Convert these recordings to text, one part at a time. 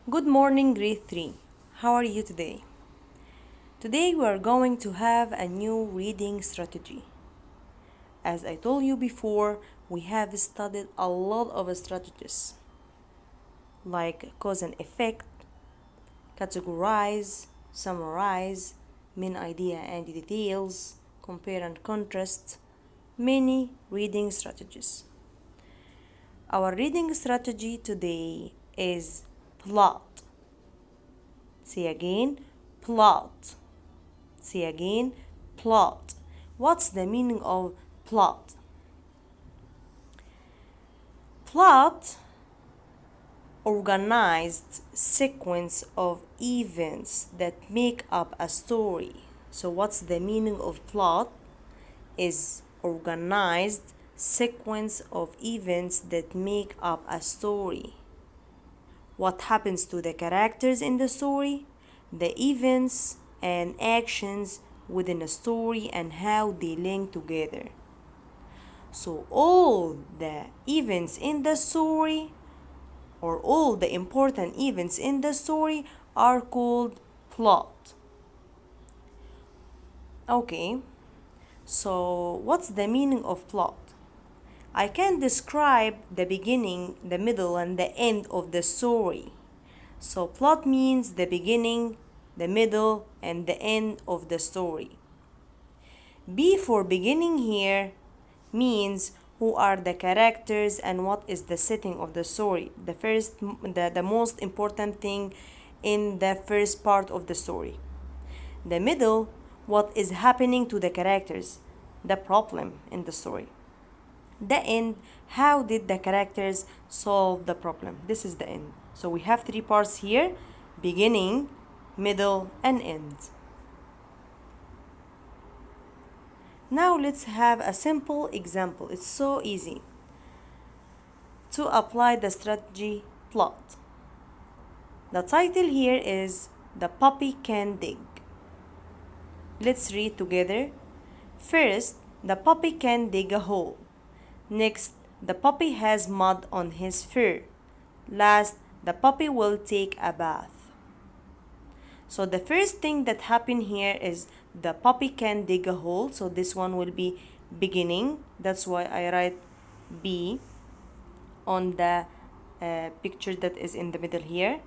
Good morning, grade 3. How are you today? Today we are going to have a new reading strategy. As I told you before, we have studied a lot of strategies like cause and effect, categorize, summarize, main idea and details, compare and contrast, many reading strategies. Our reading strategy today is plot. Say again, plot. Say again, plot. What's the meaning of plot? Plot, organized sequence of events that make up a story. So what's the meaning of plot? Is organized sequence of events that make up a story. What happens to the characters in the story, the events and actions within a story, and how they link together. So all the events in the story, or all the important events in the story, are called plot. Okay, so what's the meaning of plot? I can describe the beginning, the middle, and the end of the story. So plot means the beginning, the middle, and the end of the story. B for beginning here means who are the characters and what is the setting of the story. The most important thing in the first part of the story. The middle, what is happening to the characters, the problem in the story. The end, how did the characters solve the problem? This is the end. So we have three parts here: beginning, middle, and end. Now let's have a simple example. It's so easy to apply the strategy plot. The title here is The Puppy Can Dig. Let's read together. First, the puppy can dig a hole. Next, the puppy has mud on his fur. Last, the puppy will take a bath. So the first thing that happened here is the puppy can dig a hole. So this one will be beginning. That's why I write B on the picture that is in the middle here.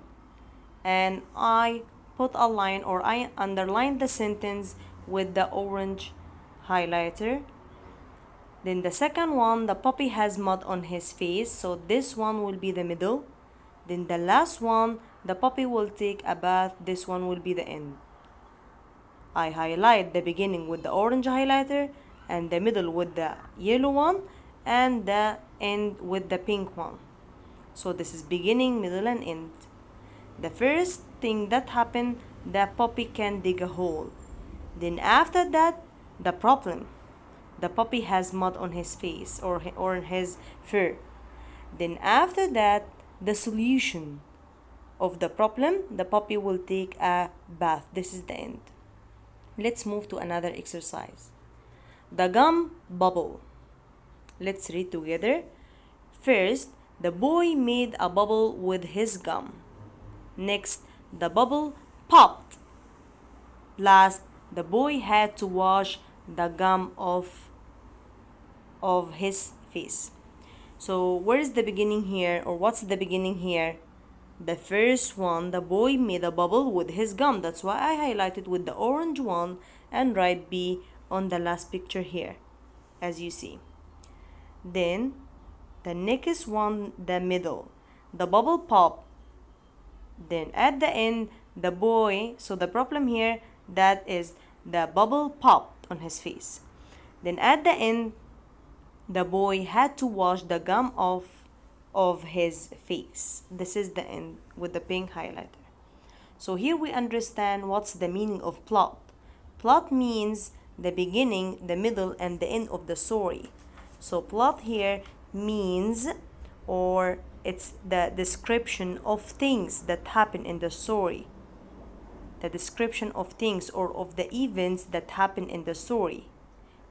And I put a line, or I underline the sentence with the orange highlighter. Then the second one, the puppy has mud on his face. So this one will be the middle. Then the last one, the puppy will take a bath. This one will be the end. I highlight the beginning with the orange highlighter, and the middle with the yellow one, and the end with the pink one. So this is beginning, middle, and end. The first thing that happened, the puppy can dig a hole. Then after that, the problem. The puppy has mud on his face or on his fur. Then after that, the solution of the problem, the puppy will take a bath. This is the end. Let's move to another exercise. The gum bubble. Let's read together. First, the boy made a bubble with his gum. Next, the bubble popped. Last, the boy had to wash the gum off of his face. So where is the beginning here, or what's the beginning here? The first one, the boy made a bubble with his gum. That's why I highlighted with the orange one and write B on the last picture here, as you see. Then the next one, the middle, the bubble popped. Then at the end, the boy, so the problem here, that is the bubble popped on his face. Then at the end, the boy had to wash the gum off of his face. This is the end with the pink highlighter. So here we understand what's the meaning of plot. Plot means the beginning, the middle, and the end of the story. So plot here means, or it's the description of things that happen in the story. The description of things or of the events that happen in the story.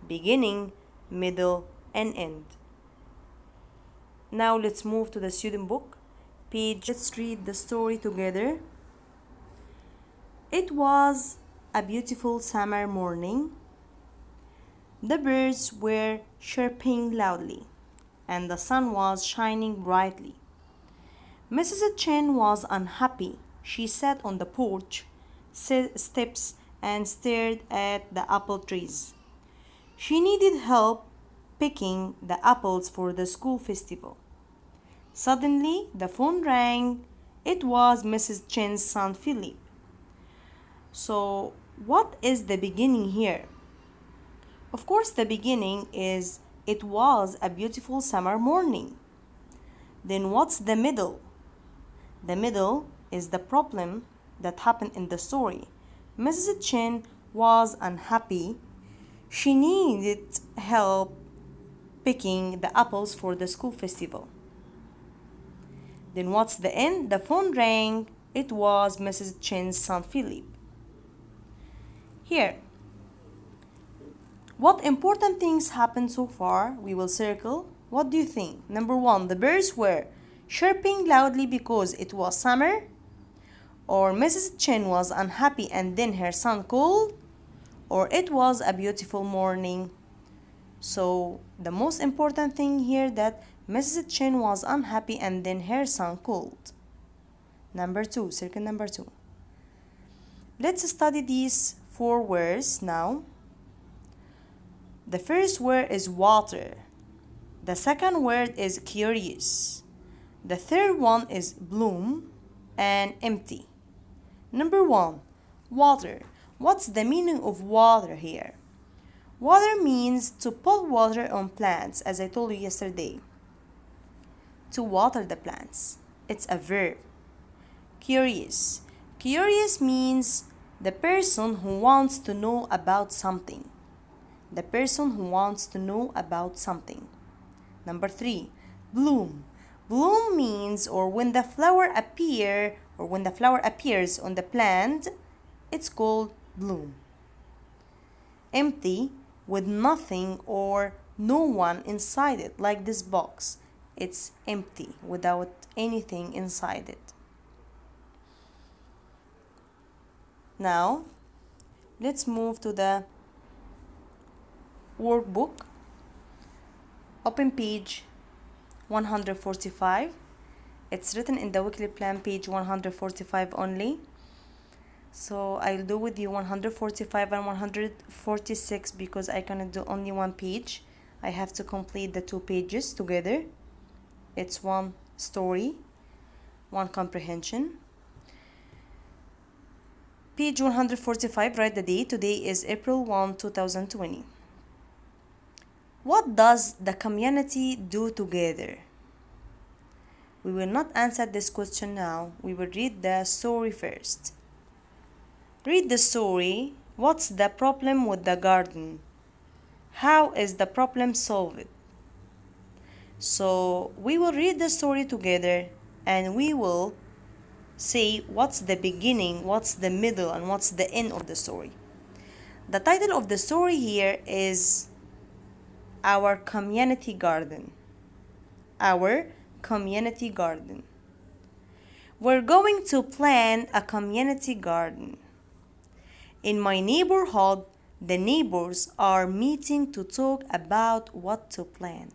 Beginning, middle, and end. Now let's move to the student book. page. Let's read the story together. It was a beautiful summer morning. The birds were chirping loudly, and the sun was shining brightly. Mrs. Chen was unhappy. She sat on the porch steps and stared at the apple trees. She needed help picking the apples for the school festival. Suddenly, the phone rang. It was Mrs. Chen's son Philip. So, what is the beginning here? Of course, the beginning is it was a beautiful summer morning. Then what's the middle? The middle is the problem that happened in the story. Mrs. Chen was unhappy. She needed help picking the apples for the school festival. Then what's the end? The phone rang. It was Mrs. Chen's son Philip. Here, what important things happened so far? We will circle. What do you think? Number one, the birds were chirping loudly because it was summer, or Mrs. Chen was unhappy and then her son called, or it was a beautiful morning. So the most important thing here that Mrs. Chen was unhappy and then her son called. Number two, circle number two. Let's study these 4 words now. The first word is water. The second word is curious. The third one is bloom and empty. Number 1, water. What's the meaning of water here? Water means to put water on plants, as I told you yesterday. To water the plants. It's a verb. Curious. Curious means the person who wants to know about something. The person who wants to know about something. Number 3, bloom. Bloom means when the flower appears on the plant, it's called bloom. Empty, with nothing or no one inside it, like this box. It's empty without anything inside it. Now, let's move to the workbook. Open page 145. It's written in the weekly plan, page 145 only. So I'll do with you 145 and 146 because I cannot do only one page. I have to complete the 2 pages together. It's one story, one comprehension. Page 145, write the date. Today is April 1, 2020. What does the community do together? We will not answer this question now. We will read the story first. Read the story. What's the problem with the garden? How is the problem solved? So we will read the story together and we will say what's the beginning, what's the middle, and what's the end of the story. The title of the story here is Our Community Garden. Our community garden. We're going to plan a community garden. In my neighborhood, the neighbors are meeting to talk about what to plan.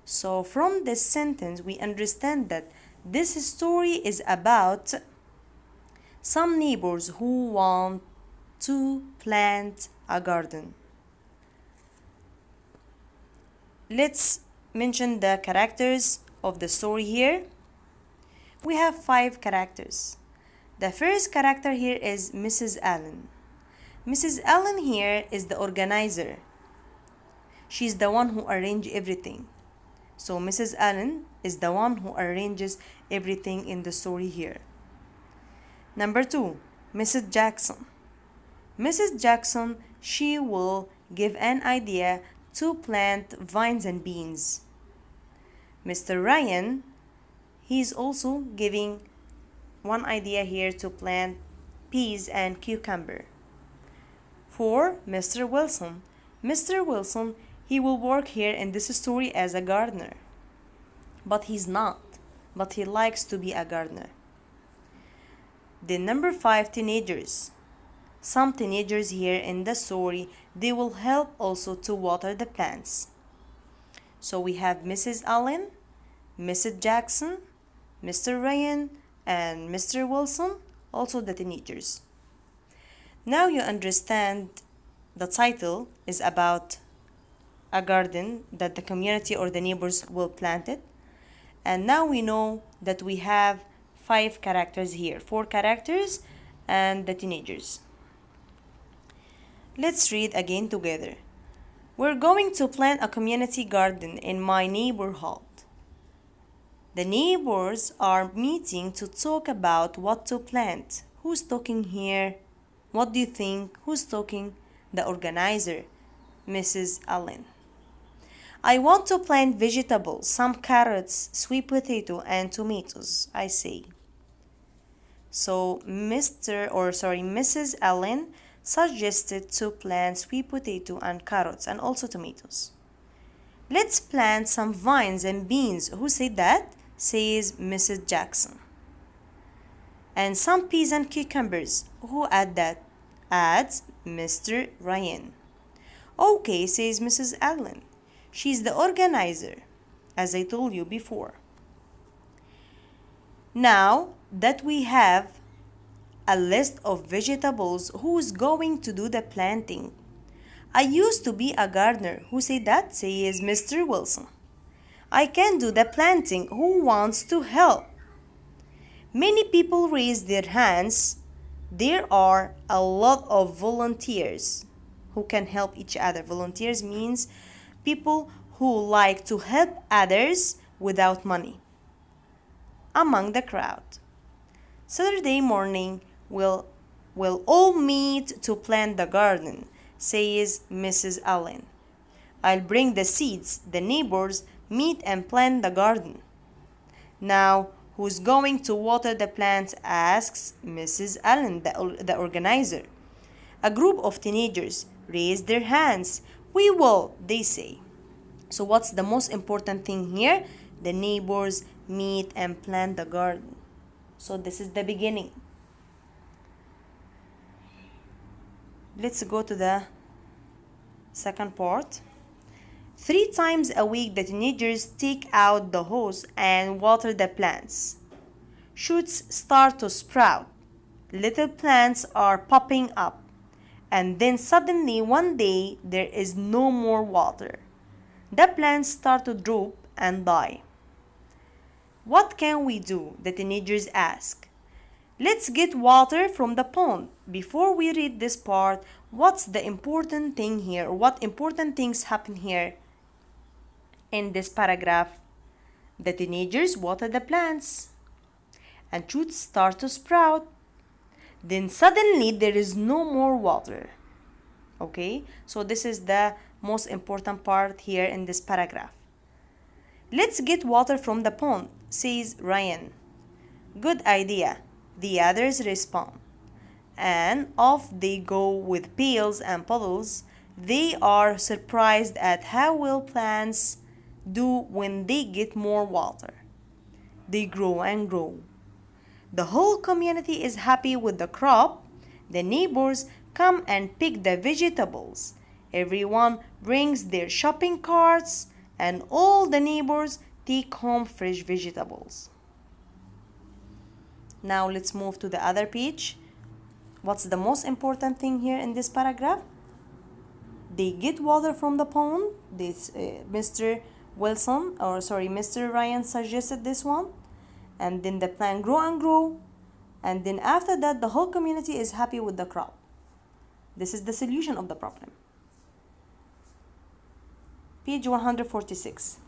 So from this sentence, we understand that this story is about some neighbors who want to plant a garden. Let's mention the characters of the story here. We have 5 characters. The first character here is Mrs. Allen. Mrs. Allen here is the organizer. She's the one who arranges everything. So Mrs. Allen is the one who arranges everything in the story here. Number 2, Mrs. Jackson. Mrs. Jackson, she will give an idea to plant vines and beans. Mr. Ryan, he is also giving one idea here to plant peas and cucumber. For Mr. Wilson, Mr. Wilson, he will work here in this story as a gardener. But he's not. but he likes to be a gardener. Then number 5, teenagers. Some teenagers here in the story, they will help also to water the plants. So we have Mrs. Allen, Mrs. Jackson, Mr. Ryan, and Mr. Wilson, also the teenagers. Now you understand the title is about a garden that the community or the neighbors will plant it. And now we know that we have 5 characters here, 4 characters and the teenagers. Let's read again together. We're going to plant a community garden in my neighborhood. The neighbors are meeting to talk about what to plant. Who's talking here? What do you think? Who's talking? The organizer, Mrs. Allen. I want to plant vegetables, some carrots, sweet potato, and tomatoes, I say. So Mrs. Allen suggested to plant sweet potato and carrots and also tomatoes. Let's plant some vines and beans. Who said that? Says Mrs. Jackson. And some peas and cucumbers. Who add that? Adds Mr. Ryan. Okay, says Mrs. Allen. She's the organizer, as I told you before. Now that we have a list of vegetables, who's going to do the planting? I used to be a gardener. Who said that? Says Mr. Wilson. I can do the planting. Who wants to help? Many people raise their hands. There are a lot of volunteers who can help each other. Volunteers means people who like to help others without money. Among the crowd. Saturday morning we'll all meet to plant the garden, says Mrs. Allen. I'll bring the seeds. The neighbors meet and plant the garden. Now, who's going to water the plants? Asks Mrs. Allen, the organizer. A group of teenagers raise their hands. We will, they say. So what's the most important thing here? The neighbors meet and plant the garden. So this is the beginning. Let's go to the second part. 3 times a week, the teenagers take out the hose and water the plants. Shoots start to sprout. Little plants are popping up. And then suddenly one day there is no more water. The plants start to droop and die. What can we do? The teenagers ask. Let's get water from the pond. Before we read this part, what's the important thing here? What important things happen here in this paragraph? The teenagers water the plants and shoots start to sprout. Then suddenly there is no more water. Okay, so this is the most important part here in this paragraph. Let's get water from the pond, says Ryan. Good idea, the others respond. And off they go with pails and puddles. They are surprised at how well plants do when they get more water. They grow and grow. The whole community is happy with the crop. The neighbors come and pick the vegetables. Everyone brings their shopping carts, and all the neighbors take home fresh vegetables. Now let's move to the other page. What's the most important thing here in this paragraph? They get water from the pond. Mr. Ryan suggested this one. And then the plant grow and grow. And then after that, the whole community is happy with the crop. This is the solution of the problem. Page 146.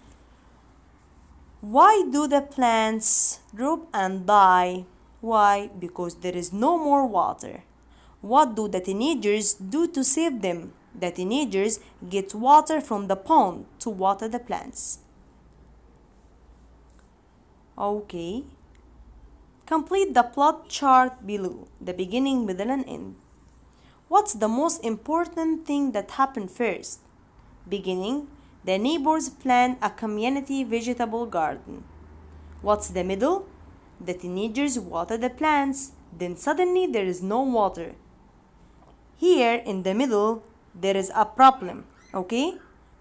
Why do the plants droop and die? Why? Because there is no more water. What do the teenagers do to save them? The teenagers get water from the pond to water the plants. Okay. Complete the plot chart below, the beginning, middle, and end. What's the most important thing that happened first? Beginning, the neighbors plant a community vegetable garden. What's the middle? The teenagers water the plants. Then suddenly there is no water. Here in the middle, there is a problem. Okay?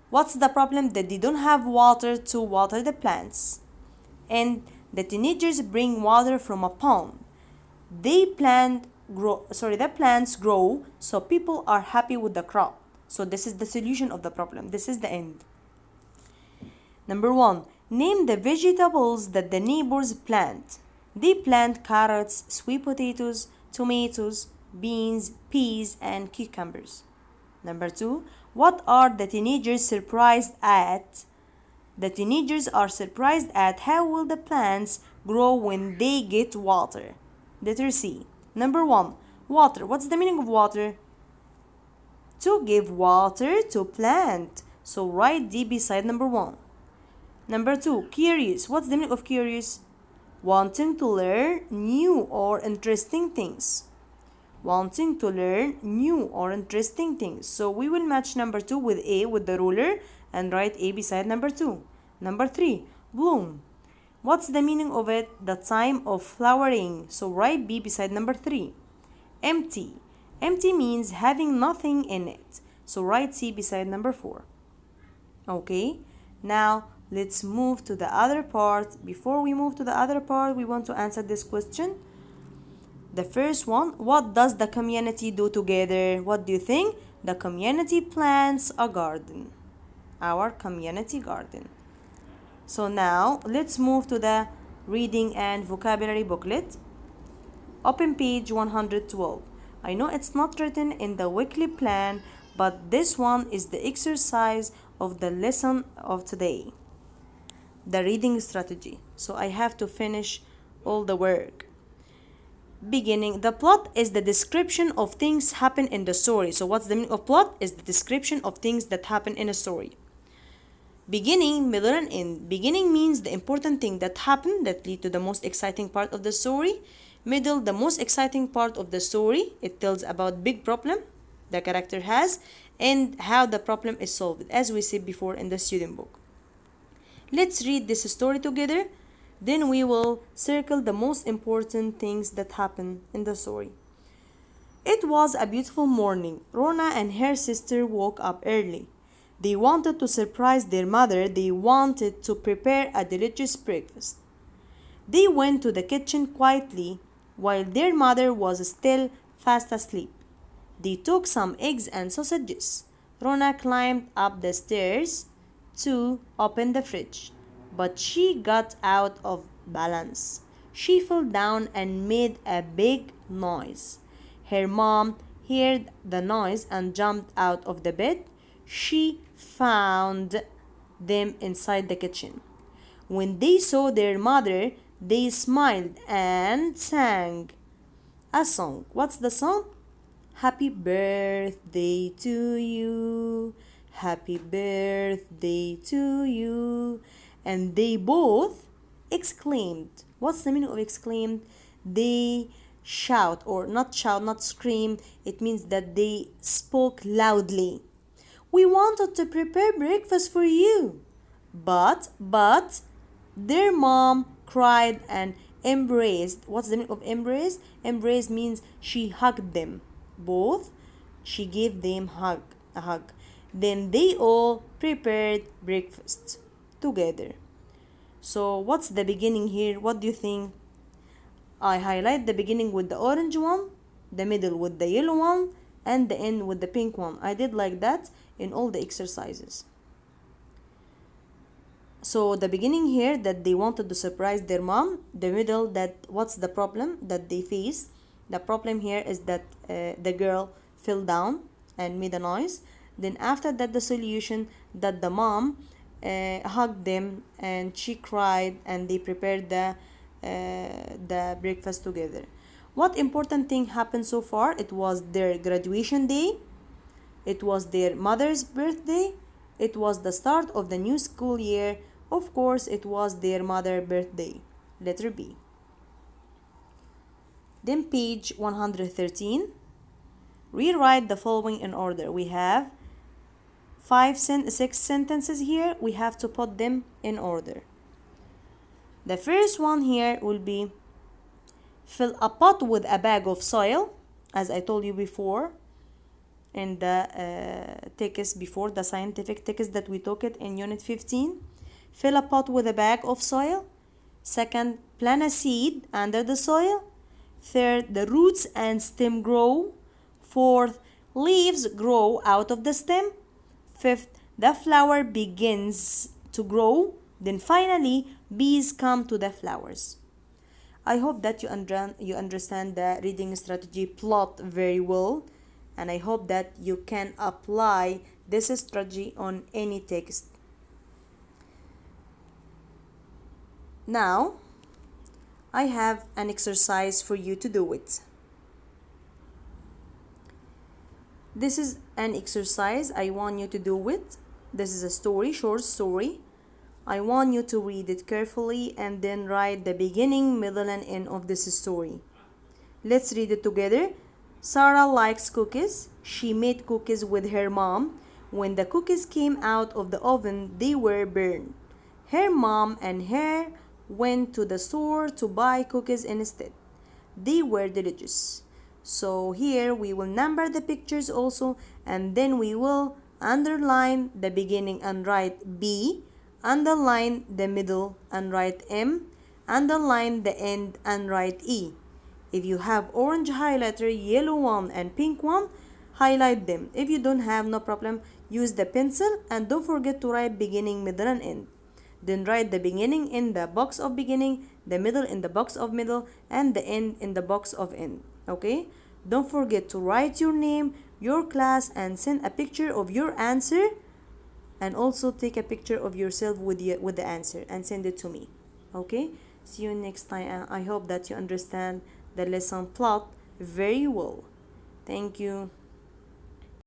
What's the problem? That they don't have water to water the plants. And the teenagers bring water from a pond. The plants grow, so people are happy with the crop. So this is the solution of the problem. This is the end. Number 1. Name the vegetables that the neighbors plant. They plant carrots, sweet potatoes, tomatoes, beans, peas, and cucumbers. Number 2. What are the teenagers surprised at? The teenagers are surprised at how will the plants grow when they get water. Letter C. Number 1. Water. What's the meaning of water? To give water to plant. So write D beside number 1. Number 2. Curious. What's the meaning of curious? Wanting to learn new or interesting things. Wanting to learn new or interesting things. So we will match number 2 with A with the ruler and write A beside number 2. Number 3. Bloom. What's the meaning of it? The time of flowering. So write B beside number 3. Empty. Empty means having nothing in it. So write C beside number 4. Okay. Now let's move to the other part. Before we move to the other part, we want to answer this question. The first one, what does the community do together? What do you think? The community plants a garden. Our community garden. So now let's move to the reading and vocabulary booklet. Open page 112. I know it's not written in the weekly plan, but this one is the exercise of the lesson of today. The reading strategy. So I have to finish all the work. Beginning. The plot is the description of things happen in the story. So what's the meaning of plot? Is the description of things that happen in a story. Beginning, middle, and end. Beginning means the important thing that happened that lead to the most exciting part of the story. Middle, the most exciting part of the story. It tells about big problem the character has and how the problem is solved, as we said before in the student book. Let's read this story together. Then we will circle the most important things that happen in the story. It was a beautiful morning. Rona and her sister woke up early. They wanted to surprise their mother. They wanted to prepare a delicious breakfast. They went to the kitchen quietly while their mother was still fast asleep. They took some eggs and sausages. Rona climbed up the stairs to open the fridge, but she got out of balance. She fell down and made a big noise. Her mom heard the noise and jumped out of the bed. She found them inside the kitchen. When they saw their mother, they smiled and sang a song. What's the song? Happy birthday to you. Happy birthday to you. And they both exclaimed. What's the meaning of exclaimed? They shout, or not shout, not scream. It means that they spoke loudly. We wanted to prepare breakfast for you. But their mom cried and embraced. What's the meaning of embrace? Embrace means she hugged them. Both. She gave them a hug. Then they all prepared breakfast together. So what's the beginning here? What do you think? I highlight the beginning with the orange one, the middle with the yellow one, and the end with the pink one. I did like that in all the exercises. So the beginning here that they wanted to surprise their mom. The middle that what's the problem that they face. The problem here is that the girl fell down and made a noise. Then after that the solution that the mom hugged them and she cried and they prepared the breakfast together. What important thing happened so far? It was their graduation day. It was their mother's birthday. It was the start of the new school year. Of course, it was their mother's birthday. Letter B. Then page 113. Rewrite the following in order. We have 6 sentences here. We have to put them in order. The first one here will be fill a pot with a bag of soil, as I told you before in the text before, the scientific text that we took it in unit 15. Fill a pot with a bag of soil. Second, plant a seed under the soil. Third, the roots and stem grow. Fourth, leaves grow out of the stem. Fifth, the flower begins to grow. Then finally, bees come to the flowers. I hope that you understand the reading strategy plot very well, and I hope that you can apply this strategy on any text. Now, I have an exercise for you to do it. This is an exercise I want you to do it. This is a story, short story. I want you to read it carefully and then write the beginning, middle, and end of this story. Let's read it together. Sarah likes cookies. She made cookies with her mom. When the cookies came out of the oven, they were burned. Her mom and her went to the store to buy cookies instead. They were delicious. So here we will number the pictures also, and then we will underline the beginning and write B, underline the middle and write M, underline the end and write E. If you have orange highlighter, yellow one, and pink one, highlight them. If you don't have, no problem, use the pencil, and don't forget to write beginning, middle, and end. Then write the beginning in the box of beginning, the middle in the box of middle, and the end in the box of end. Okay? Don't forget to write your name, your class, and send a picture of your answer, and also take a picture of yourself with the answer and send it to me. Okay? See you next time. I hope that you understand the lesson plot very well. Thank you.